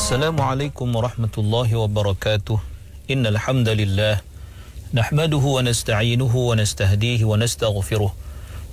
Assalamualaikum warahmatullahi wabarakatuh. Innal hamdalillah nahmaduhu wa nasta'inuhu wa nastahdihi wa nastaghfiruh wa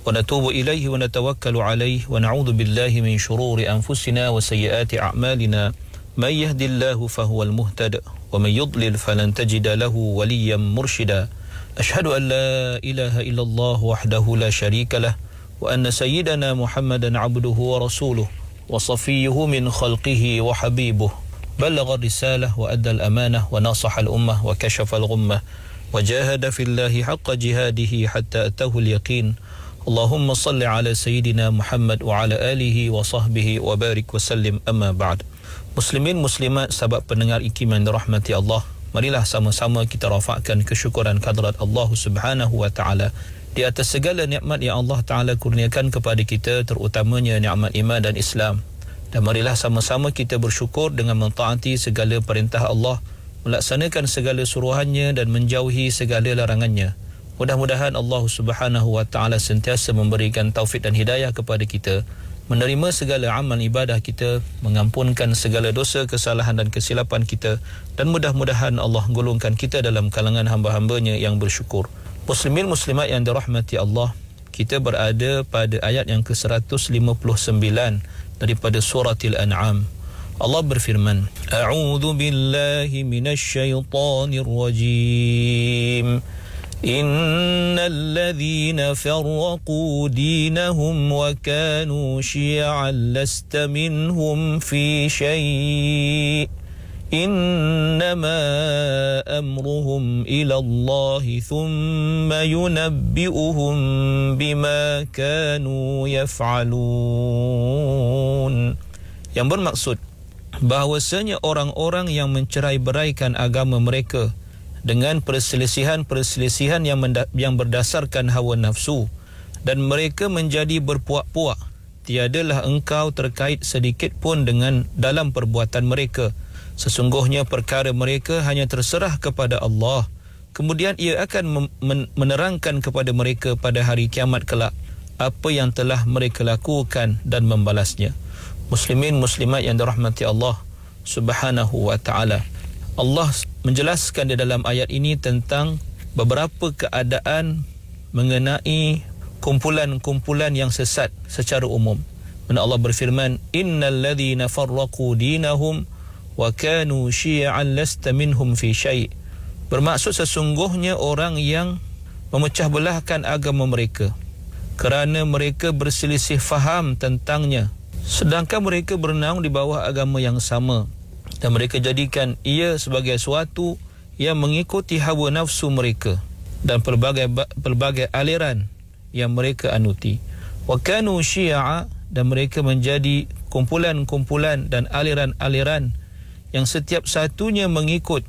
natubu ilaihi wa natawakkalu alaihi wa na'udzu billahi min shururi anfusina wa sayyiati a'malina. May yahdihillahu fahuwal muhtadi wa may yudlil falan tajida lahu waliyyan mursyida. Ashhadu an la ilaha illallah wahdahu la syarika lah wa anna sayyidana Muhammadan 'abduhu wa rasuluh wa safiyyuhu min khalqihi wa habibuh. Balagha risalah wa adda al-amanah wa nasaha al-ummah wa kashafa al-ghummah wa jahada fillahi haqqa jihadihi hatta atahu al-yaqin. Allahumma salli ala sayyidina Muhammad wa ala alihi wa sahbihi wa barik wa sallim, amma ba'd. Muslimin muslimat, sahabat pendengar Ikiman dirahmati Allah, marilah sama-sama kita rafakkan kesyukuran kehadrat Allah Subhanahu wa taala di atas segala nikmat yang Allah Ta'ala kurniakan kepada kita, terutamanya nikmat iman dan Islam. Dan marilah sama-sama kita bersyukur dengan mentaati segala perintah Allah, melaksanakan segala suruhannya dan menjauhi segala larangannya. Mudah-mudahan Allah Subhanahu wa Ta'ala sentiasa memberikan taufik dan hidayah kepada kita, menerima segala amal ibadah kita, mengampunkan segala dosa, kesalahan dan kesilapan kita, dan mudah-mudahan Allah golongkan kita dalam kalangan hamba-hambanya yang bersyukur. Muslimin muslimat yang dirahmati Allah, kita berada pada ayat yang ke-159 daripada suratil An'am. Allah berfirman, A'udzu billahi minasy syaithanir rajim. Innal ladzina farraqu dinahum wa kanu syi'an lasta minhum fi syai'. Innama amruhum ila Allah thumma yunabbi'uhum bima kanu yaf'alun. Yang bermaksud bahawasanya orang-orang yang mencerai-beraikan agama mereka dengan perselisihan-perselisihan yang berdasarkan hawa nafsu, dan mereka menjadi berpuak-puak, tiadalah engkau terkait sedikit pun dengan dalam perbuatan mereka. Sesungguhnya perkara mereka hanya terserah kepada Allah. Kemudian ia akan menerangkan kepada mereka pada hari kiamat kelak apa yang telah mereka lakukan dan membalasnya. Muslimin muslimat yang dirahmati Allah Subhanahu wa ta'ala, Allah menjelaskan di dalam ayat ini tentang beberapa keadaan mengenai kumpulan-kumpulan yang sesat secara umum. Mana Allah berfirman, Innal ladzina farraqu dinahum wa kanu syi'an lasta minhum fi syai'. Bermaksud sesungguhnya orang yang memecah belahkan agama mereka kerana mereka berselisih faham tentangnya, sedangkan mereka bernaung di bawah agama yang sama, dan mereka jadikan ia sebagai suatu yang mengikuti hawa nafsu mereka dan pelbagai aliran yang mereka anuti. Wa kanu syi'a, dan mereka menjadi kumpulan-kumpulan dan aliran-aliran yang setiap satunya mengikut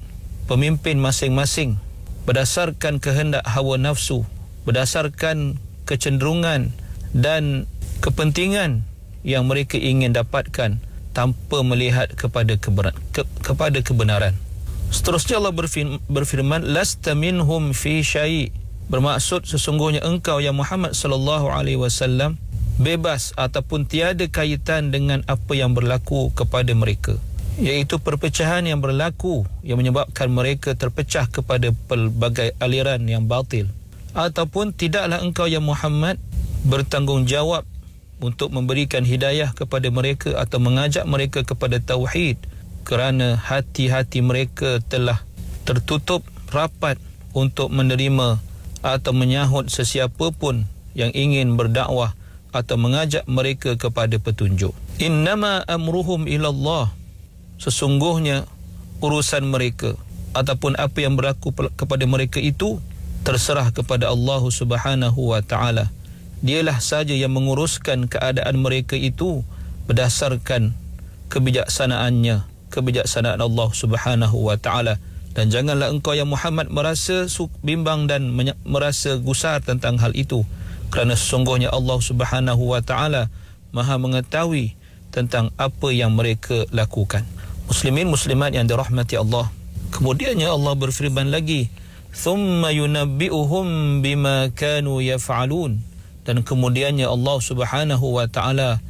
pemimpin masing-masing berdasarkan kehendak hawa nafsu, berdasarkan kecenderungan dan kepentingan yang mereka ingin dapatkan tanpa melihat kepada kebenaran. Seterusnya Allah berfirman, lasta minhum fi syai'. Bermaksud sesungguhnya engkau ya Muhammad sallallahu alaihi wasallam bebas ataupun tiada kaitan dengan apa yang berlaku kepada mereka, iaitu perpecahan yang berlaku yang menyebabkan mereka terpecah kepada pelbagai aliran yang batil. Ataupun tidaklah engkau ya Muhammad bertanggungjawab untuk memberikan hidayah kepada mereka atau mengajak mereka kepada tauhid, kerana hati-hati mereka telah tertutup rapat untuk menerima atau menyahut sesiapa pun yang ingin berdakwah atau mengajak mereka kepada petunjuk. Innama amruhum ilallah, sesungguhnya urusan mereka ataupun apa yang berlaku kepada mereka itu terserah kepada Allah Subhanahu wa ta'ala. Dialah saja yang menguruskan keadaan mereka itu berdasarkan kebijaksanaannya, kebijaksanaan Allah Subhanahu wa ta'ala. Dan janganlah engkau ya Muhammad merasa bimbang dan merasa gusar tentang hal itu, kerana sesungguhnya Allah Subhanahu wa ta'ala Maha mengetahui tentang apa yang mereka lakukan. Muslimin muslimat yang dirahmati Allah, kemudiannya Allah berfirman lagi, thumma yunabbi'uhum bima kanu yaf'alun, dan kemudiannya Allah Subhanahu wa ta'ala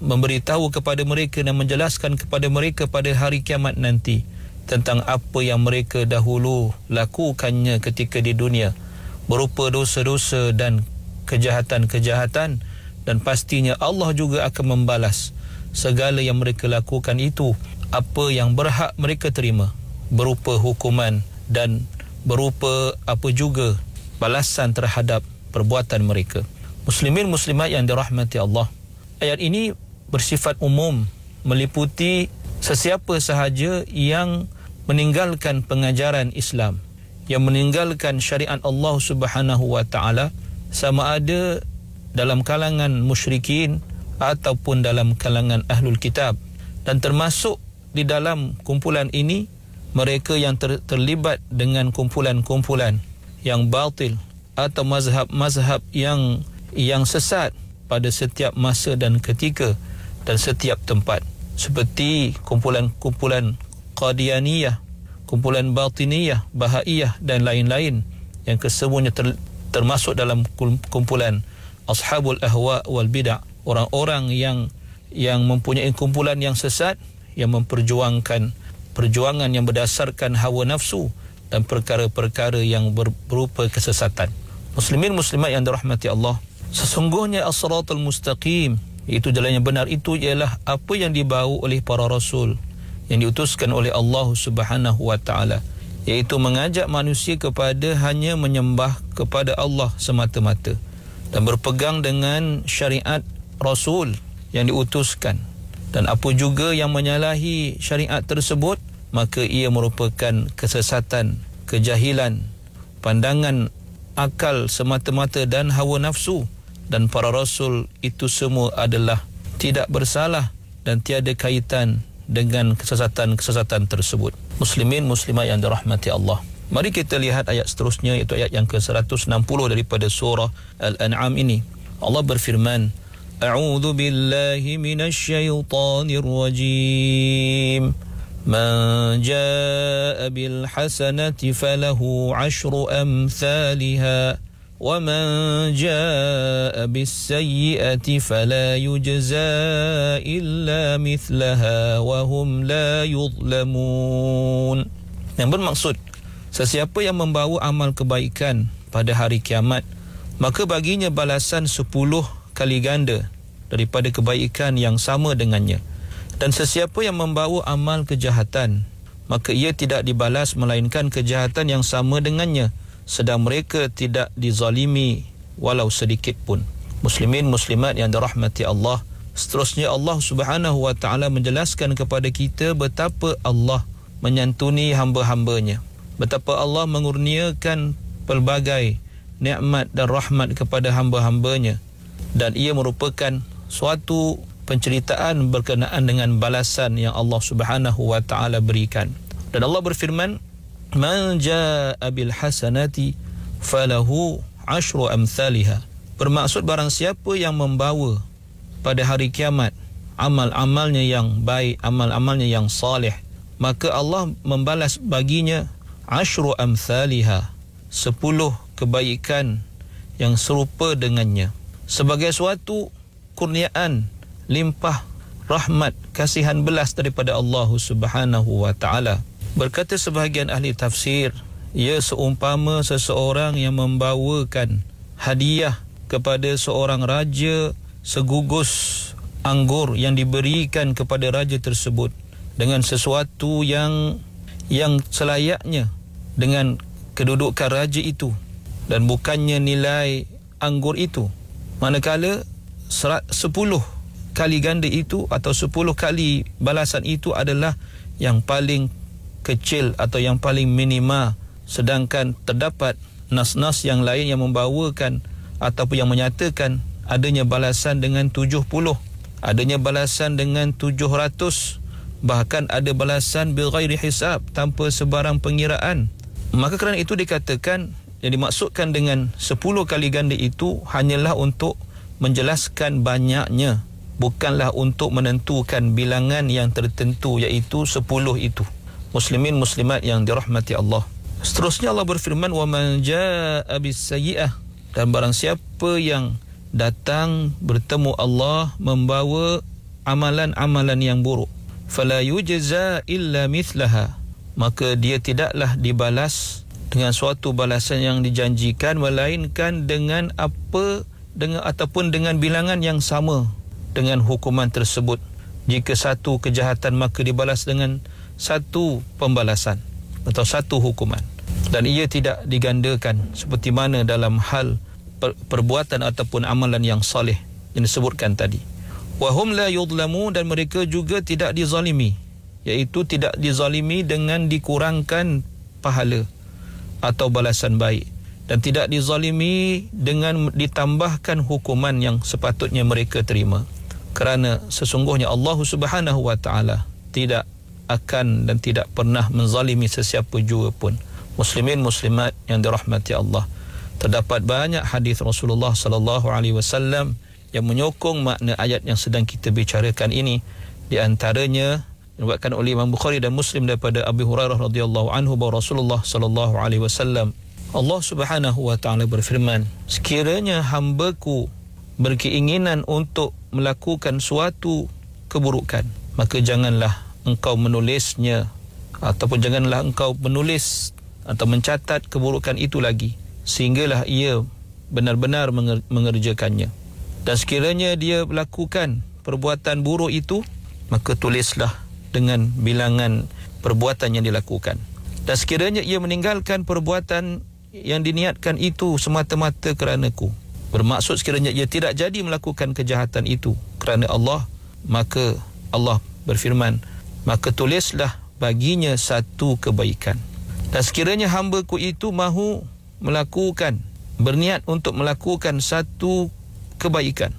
memberitahu kepada mereka dan menjelaskan kepada mereka pada hari kiamat nanti tentang apa yang mereka dahulu lakukannya ketika di dunia berupa dosa-dosa dan kejahatan-kejahatan, dan pastinya Allah juga akan membalas segala yang mereka lakukan itu, apa yang berhak mereka terima berupa hukuman dan berupa apa juga balasan terhadap perbuatan mereka. Muslimin muslimat yang dirahmati Allah, ayat ini bersifat umum, meliputi sesiapa sahaja yang meninggalkan pengajaran Islam, yang meninggalkan syariat Allah Subhanahu wa taala, sama ada dalam kalangan musyrikin ataupun dalam kalangan ahlul kitab. Dan termasuk di dalam kumpulan ini mereka yang terlibat dengan kumpulan-kumpulan yang batil atau mazhab-mazhab yang sesat pada setiap masa dan ketika dan setiap tempat, seperti kumpulan-kumpulan Qadianiyah, kumpulan Batiniyah, Bahaiyah dan lain-lain, yang kesemuanya termasuk dalam kumpulan Ashabul Ahwa wal Bid'ah, orang-orang yang mempunyai kumpulan yang sesat, yang memperjuangkan perjuangan yang berdasarkan hawa nafsu dan perkara-perkara yang berupa kesesatan. Muslimin muslimat yang dirahmati Allah, sesungguhnya as-siratal mustaqim, itu jalan yang benar, itu ialah apa yang dibawa oleh para rasul yang diutuskan oleh Allah Subhanahu wa taala, iaitu mengajak manusia kepada hanya menyembah kepada Allah semata-mata dan berpegang dengan syariat rasul yang diutuskan. Dan apa juga yang menyalahi syariat tersebut, maka ia merupakan kesesatan, kejahilan, pandangan akal semata-mata dan hawa nafsu. Dan para rasul itu semua adalah tidak bersalah dan tiada kaitan dengan kesesatan-kesesatan tersebut. Muslimin muslimat yang dirahmati Allah, mari kita lihat ayat seterusnya, iaitu ayat yang ke-160 daripada surah Al-An'am ini. Allah berfirman, A'udzu billahi minasyaitonir rajim. Man jaa'a bil hasanati falahu 'ashru amsalha wa man jaa'a bis sayyi'ati fala yujza illa mithlaha wa hum la yuzlamun. Yang bermaksud, sesiapa yang membawa amal kebaikan pada hari kiamat, maka baginya balasan 10 kali ganda daripada kebaikan yang sama dengannya. Dan sesiapa yang membawa amal kejahatan, maka ia tidak dibalas melainkan kejahatan yang sama dengannya, sedang mereka tidak dizalimi walau sedikit pun. Muslimin muslimat yang dirahmati Allah, seterusnya Allah Subhanahu wa taala menjelaskan kepada kita betapa Allah menyantuni hamba-hambanya, betapa Allah mengurniakan pelbagai nikmat dan rahmat kepada hamba-hambanya, dan ia merupakan suatu penceritaan berkenaan dengan balasan yang Allah Subhanahu wa taala berikan. Dan Allah berfirman, Man jaa'a bil hasanati falahu 'ashru amsalha. Bermaksud barang siapa yang membawa pada hari kiamat amal-amalnya yang baik, amal-amalnya yang salih, maka Allah membalas baginya 'ashru amsalha, 10 kebaikan yang serupa dengannya, sebagai suatu kurniaan, limpah rahmat, kasihan belas daripada Allah Subhanahu wa taala. Berkata sebahagian ahli tafsir, ia seumpama seseorang yang membawakan hadiah kepada seorang raja segugus anggur yang diberikan kepada raja tersebut dengan sesuatu yang selayaknya dengan kedudukan raja itu, dan bukannya nilai anggur itu, manakala 10 kali ganda itu atau 10 kali balasan itu adalah yang paling kecil atau yang paling minima, sedangkan terdapat nas-nas yang lain yang membawakan ataupun yang menyatakan adanya balasan dengan 70, adanya balasan dengan 700, bahkan ada balasan bighairi hisab, tanpa sebarang pengiraan. Maka kerana itu dikatakan yang dimaksudkan dengan 10 kali ganda itu hanyalah untuk menjelaskan banyaknya, bukanlah untuk menentukan bilangan yang tertentu, iaitu 10 itu. Muslimin muslimat yang dirahmati Allah, seterusnya Allah berfirman, wa man jaa'a bis sayyi'ah, dan barang siapa yang datang bertemu Allah membawa amalan-amalan yang buruk, fala yujza illa mithlaha, maka dia tidaklah dibalas dengan suatu balasan yang dijanjikan, melainkan dengan ataupun dengan bilangan yang sama dengan hukuman tersebut. Jika satu kejahatan, maka dibalas dengan satu pembalasan atau satu hukuman, dan ia tidak digandakan seperti mana dalam hal perbuatan ataupun amalan yang saleh yang disebutkan tadi. Wa hum la yudlamu, dan mereka juga tidak dizalimi, iaitu tidak dizalimi dengan dikurangkan pahala atau balasan baik, dan tidak dizalimi dengan ditambahkan hukuman yang sepatutnya mereka terima. Kerana sesungguhnya Allah Subhanahu wa taala tidak akan dan tidak pernah menzalimi sesiapa jua pun. Muslimin muslimat yang dirahmati Allah, terdapat banyak hadis Rasulullah sallallahu alaihi wasallam yang menyokong makna ayat yang sedang kita bicarakan ini. Di antaranya diriwayatkan oleh Imam Bukhari dan Muslim daripada Abu Hurairah radhiyallahu anhu bahawa Rasulullah sallallahu alaihi wasallam, Allah Subhanahu wa taala berfirman, sekiranya hamba-Ku berkeinginan untuk melakukan suatu keburukan, maka janganlah engkau menulisnya, ataupun janganlah engkau menulis atau mencatat keburukan itu lagi, sehinggalah ia benar-benar mengerjakannya. Dan sekiranya dia melakukan perbuatan buruk itu, maka tulislah dengan bilangan perbuatan yang dilakukan. Dan sekiranya ia meninggalkan perbuatan yang diniatkan itu semata-mata kerana-Ku, bermaksud sekiranya ia tidak jadi melakukan kejahatan itu kerana Allah, maka Allah berfirman, maka tulislah baginya satu kebaikan. Dan sekiranya hamba-Ku itu mahu melakukan, berniat untuk melakukan satu kebaikan,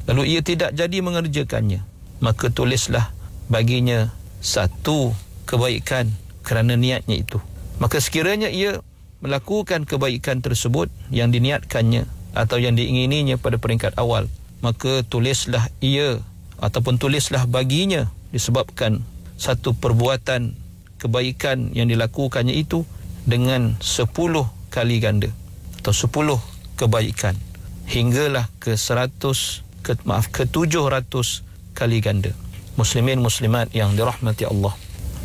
lalu ia tidak jadi mengerjakannya, maka tulislah baginya satu kebaikan kerana niatnya itu. Maka sekiranya ia melakukan kebaikan tersebut yang diniatkannya atau yang diingininya pada peringkat awal, maka tulislah ia ataupun tulislah baginya disebabkan satu perbuatan kebaikan yang dilakukannya itu dengan 10 kali ganda atau 10 kebaikan hinggalah ke 700 kali ganda. Muslimin muslimat yang dirahmati Allah,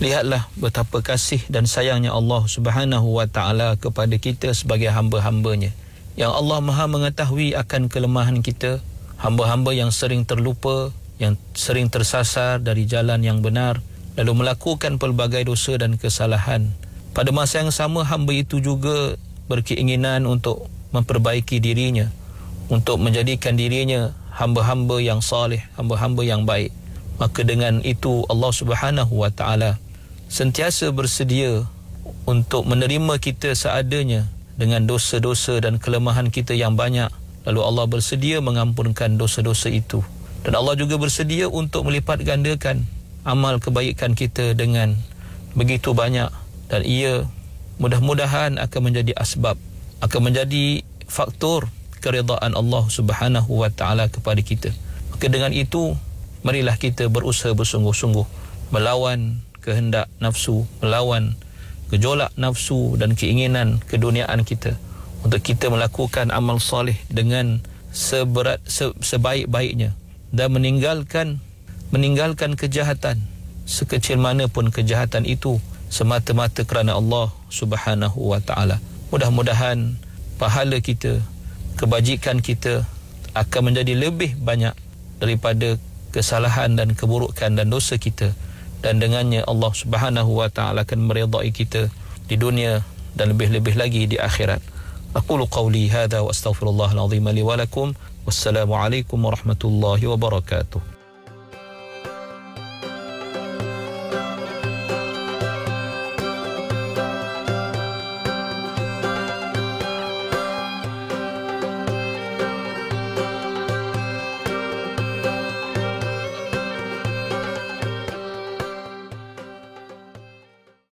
lihatlah betapa kasih dan sayangnya Allah Subhanahu wa taala kepada kita sebagai hamba-hambanya, yang Allah Maha mengetahui akan kelemahan kita, hamba-hamba yang sering terlupa, yang sering tersasar dari jalan yang benar, lalu melakukan pelbagai dosa dan kesalahan. Pada masa yang sama, hamba itu juga berkeinginan untuk memperbaiki dirinya, untuk menjadikan dirinya hamba-hamba yang saleh, hamba-hamba yang baik. Maka dengan itu Allah Subhanahu wa taala sentiasa bersedia untuk menerima kita seadanya dengan dosa-dosa dan kelemahan kita yang banyak. Lalu Allah bersedia mengampunkan dosa-dosa itu, dan Allah juga bersedia untuk melipat gandakan amal kebaikan kita dengan begitu banyak, dan ia mudah-mudahan akan menjadi asbab, akan menjadi faktor keridaan Allah Subhanahu wa taala kepada kita. Maka dengan itu marilah kita berusaha bersungguh-sungguh melawan kehendak nafsu, melawan gejolak nafsu dan keinginan keduniaan kita, untuk kita melakukan amal soleh dengan sebaik-baiknya, dan meninggalkan kejahatan sekecil mana pun kejahatan itu, semata-mata kerana Allah Subhanahu wa taala. Mudah-mudahan pahala kita, kebajikan kita akan menjadi lebih banyak daripada kesalahan dan keburukan dan dosa kita, dan dengannya Allah Subhanahu wa taala akan meridai kita di dunia dan lebih-lebih lagi di akhirat. Aqulu qawli hadha wa astaghfirullahal azim li wa lakum. Wassalamu alaikum warahmatullahi wabarakatuh.